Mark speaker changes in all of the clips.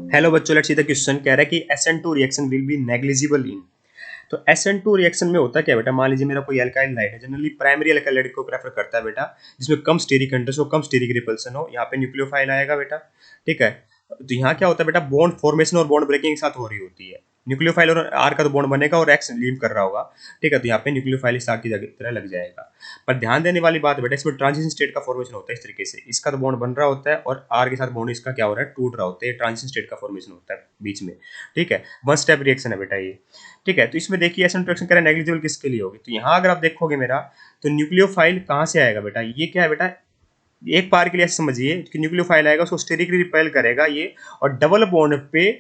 Speaker 1: Hello बच्चों, let's see the question. कह रहा है कि SN2 reaction will be negligible in. तो SN2 रिएक्शन में होता क्या है बेटा, मान लीजिए मेरा कोई अल्काइल हाइड है, जनरली प्राइमरी अल्काइल को प्रेफर करता है बेटा, जिसमें कम स्टेरिक इंटरेस्ट हो, कम स्टेरिक रिपल्सन हो। यहाँ पे न्यूक्लियोफाइल आएगा बेटा, ठीक है। तो यहाँ क्या होता है बेटा, बॉन्ड फॉर्मेशन और बॉन्ड ब्रेकिंग एक साथ हो रही होती है। न्यूक्लियोफाइल और आर का तो बॉन्ड बनेगा और एक्स लीव कर रहा होगा, ठीक है। तो यहाँ पे न्यूक्लियोफाइल इस आर की तरह लग जाएगा। पर ध्यान देने वाली बात बेटा, इसमें ट्रांजिशन स्टेट का फॉर्मेशन होता है इस तरीके से, इसका तो बॉन्ड बन रहा होता है और आर के साथ बॉन्ड इसका क्या हो रहा है, टूट रहा होता है। ट्रांजिशन स्टेट का फॉर्मेशन होता है बीच में, ठीक है। वन स्टेप रिएक्शन है बेटा ये, ठीक है। तो इसमें देखिए एसएन रिएक्शन कह रहा है नेग्लिजिबल किसके लिए होगी। तो यहाँ अगर आप देखोगे मेरा, तो न्यूक्लियोफाइल कहाँ से आएगा बेटा, ये क्या है बेटा, एक बार के लिए समझिए कि न्यूक्लियोफाइल आएगा, उसको स्टेरिकली रिपेल करेगा ये, और डबल बॉन्ड पे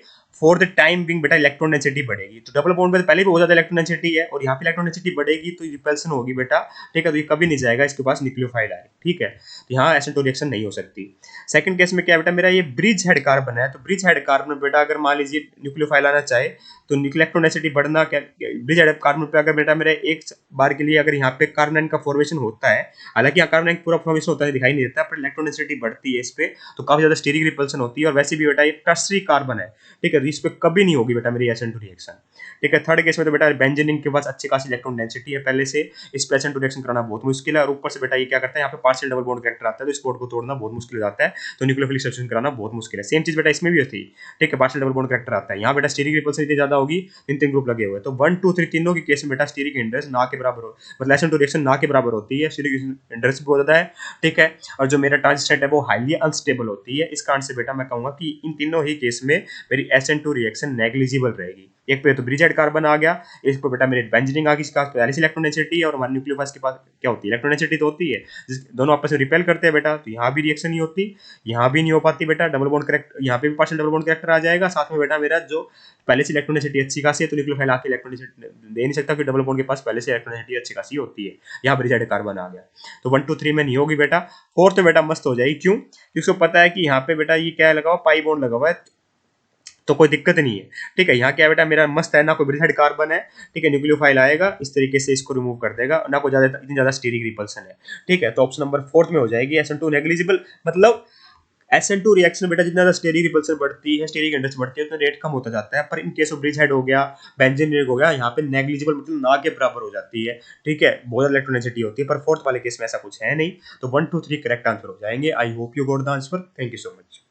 Speaker 1: फॉर द टाइम बिंग बेटा इलेक्ट्रॉन डेंसिटी बढ़ेगी। तो डबल बॉन्ड पे पहले भी बहुत ज्यादा इलेक्ट्रॉन डेंसिटी है और यहाँ पे इलेक्ट्रॉन डेंसिटी बढ़ेगी तो रिपल्सन होगी बेटा, ठीक है। तो ये कभी नहीं जाएगा इसके पास न्यूक्लियोफाइल आए, ठीक है। तो यहाँ SN2 रिएक्शन नहीं हो सकती। सेकंड केस में क्या है बेटा, मेरा ये ब्रिज हेड कार्बन है, तो ब्रिज हेड कार्बन में बेटा अगर मान लीजिए न्यूक्लियोफाइल आना चाहे तो इलेक्ट्रॉन डेंसिटी बढ़ना, क्या ब्रिज हेड कार्बन पे अगर बेटा मेरा एक बार के लिए अगर यहाँ पे कार्बन का फॉर्मेशन होता है, हालांकि यहाँ कार्बन पूरा फॉर्मेशन होता है दिखाई नहीं देता, पर इलेक्ट्रॉन डेंसिटी बढ़ती है इस पे, तो काफी ज्यादा स्टीरिक रिपल्सन होती है। और वैसे भी बेटा ये टर्सरी कार्बन है, ठीक है। इस पे कभी नहीं होगी बेटा मेरी SN2 रिएक्शन, ठीक है। थर्ड केस में तो बेटा बेंजीन के पास अच्छी खासी इलेक्ट्रॉन डेंसिटी है पहले से, इस पे SN2 रिएक्शन कराना बहुत मुश्किल है। और ऊपर से बेटा ये क्या करता है, यहाँ पे पार्शियल डबल बॉन्ड कैरेक्टर आता है, तो इस बॉन्ड को तोड़ना बहुत मुश्किल हो जाता है, तो न्यूक्लियोफिलिक सब्स्टिट्यूशन कराना बहुत मुश्किल है। सेम चीज बेटा इसमें भी होती है, ठीक है। पार्शियल डबल बॉन्ड कैरेक्टर आता है, यहाँ बेटा स्टीरिक रिपल्सन इतनी ज्यादा होगी, तीन तीन ग्रुप लगे हुए, तो 1 2 3 तीनों के केस में बेटा स्टीरिक इंडेक्स ना के बराबर हो, मतलब SN2 रिएक्शन ना के बराबर होती है, स्टीरिक इंडेक्स बहुत ज्यादा है, ठीक है। और जो मेरा ट्रांजिशन है वो हाईली अनस्टेबल होती है। इस कारण से बेटा मैं कहूंगा कि इन तीनों ही केस में मेरी SN2 रिएक्शन नेग्लिजिबल रहेगी। एक पे तो ब्रिज कार्बन आ गया, इस पर बेटा मेरे बेंजीन आ गई, इसका पहले से इलेक्ट्रॉन डेंसिटी है, और हमारे न्यूक्लियोफाइल के पास क्या होती है, इलेक्ट्रॉन डेंसिटी तो होती है, दोनों आपस में रिपेल करते हैं बेटा। तो यहाँ भी रिएक्शन नहीं होती, यहाँ भी नहीं हो पाती बेटा, डबल बॉन्ड करेक्ट, यहाँ पे भी पार्शियल डबल बॉन्ड करेक्टर आ जाएगा। साथ में बेटा मेरा जो पहले से इलेक्ट्रॉन डेंसिटी अच्छी खासी है, तो न्यूक्लियोफाइल आके इलेक्ट्रॉन डेंसिटी दे नहीं सकता, कि डबल बॉन्ड के पास पहले से इलेक्ट्रॉन डेंसिटी अच्छी खासी होती है। यहाँ ब्रिज कार्बन आ गया, तो 1 2 3 में नहीं होगी बेटा। फोर्थ में बेटा मस्त हो जाएगी, क्यों, क्योंकि उसको पता है कि यहाँ पे बेटा ये क्या लगा हुआ, पाई बॉन्ड लगा हुआ है, तो कोई दिक्कत नहीं है, ठीक है। यहाँ क्या बेटा मेरा मस्त है, ना कोई ब्रिज कार्बन है, ठीक है। न्यूक्लियोफाइल आएगा इस तरीके से इसको रिमूव कर देगा, ना कोई ज्यादा इतनी ज्यादा स्टीरिक रिपल्सन है, ठीक है। तो ऑप्शन नंबर फोर्थ में हो जाएगी SN2 नेग्लिजिबल। मतलब SN2 रिएक्शन बेटा जितना ज्यादा स्टीरिक रिपल्सन बढ़ती है, स्टीरिक इंडेक्स बढ़ती है, उतना रेट कम होता जाता है। पर in case of bridge head हो गया, बेंजीन हो गया, यहाँ पे नेग्लिजिबल मतलब ना के बराबर हो जाती है, ठीक है। बहुत ज्यादा इलेक्ट्रॉन डेंसिटी होती है। पर फोर्थ वाले केस में ऐसा कुछ है नहीं, तो 1 2 3 करेक्ट आंसर हो जाएंगे। I hope you got the answer. Thank you so much.